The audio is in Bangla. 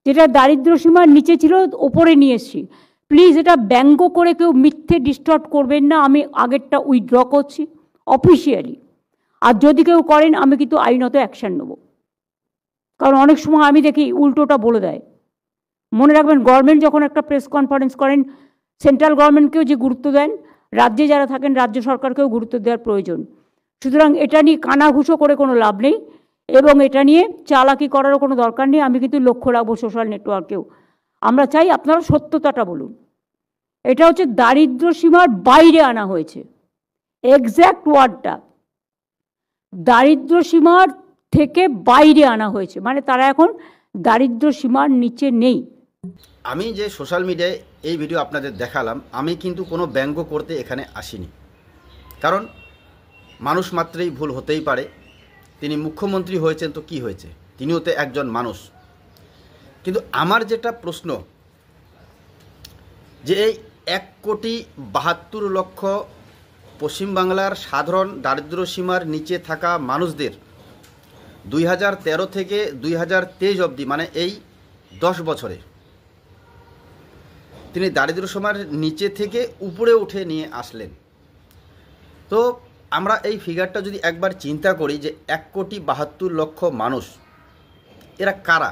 যেটা দারিদ্র সীমার নিচে ছিল ওপরে নিয়ে এসেছি। প্লিজ এটা ব্যঙ্গ করে কেউ মিথ্যে ডিস্টর্ট করবেন না। আমি আগেরটা উইথড্র করছি অফিসিয়ালি, আর যদি কেউ করেন আমি কিন্তু আইনত অ্যাকশান নেব, কারণ অনেক সময় আমি দেখি উল্টোটা বলে দেয়। মনে রাখবেন, গভর্নমেন্ট যখন একটা প্রেস কনফারেন্স করেন, সেন্ট্রাল গভর্নমেন্টকেও যে গুরুত্ব দেন, রাজ্যে যারা থাকেন রাজ্য সরকারকেও গুরুত্ব দেওয়ার প্রয়োজন। সুতরাং এটা নিয়ে কানাঘুষো করে কোনো লাভ নেই, এবং এটা নিয়ে চালাকি করারও কোনো দরকার নেই। আমি কিন্তু লক্ষ্য রাখবো সোশ্যাল নেটওয়ার্কেও। আমরা চাই আপনারা সত্যতাটা বলুন। এটা হচ্ছে দারিদ্র সীমার বাইরে আনা হয়েছে, এক্স্যাক্ট ওয়ার্ডটা দারিদ্র সীমার থেকে বাইরে আনা হয়েছে, মানে তারা এখন দারিদ্র সীমার নিচে নেই। আমি যে সোশ্যাল মিডিয়ায় এই ভিডিও আপনাদের দেখালাম, আমি কিন্তু কোনো ব্যঙ্গ করতে এখানে আসিনি, কারণ মানুষ মাত্রই ভুল হতেই পারে। তিনি মুখ্যমন্ত্রী হয়েছেন তো কি হয়েছে, তিনিও তো একজন মানুষ। কিন্তু আমার যেটা প্রশ্ন, যে এই 1,72,00,000 পশ্চিমবাংলার সাধারণ দারিদ্র সীমার নিচে থাকা মানুষদের 2013 থেকে 2023 অবধি, মানে এই 10 বছরে তিনি দারিদ্র সীমার নিচে থেকে উপরে উঠে নিয়ে আসলেন। তো আমরা এই ফিগারটা যদি একবার চিন্তা করি যে 1,72,00,000 মানুষ, এরা কারা?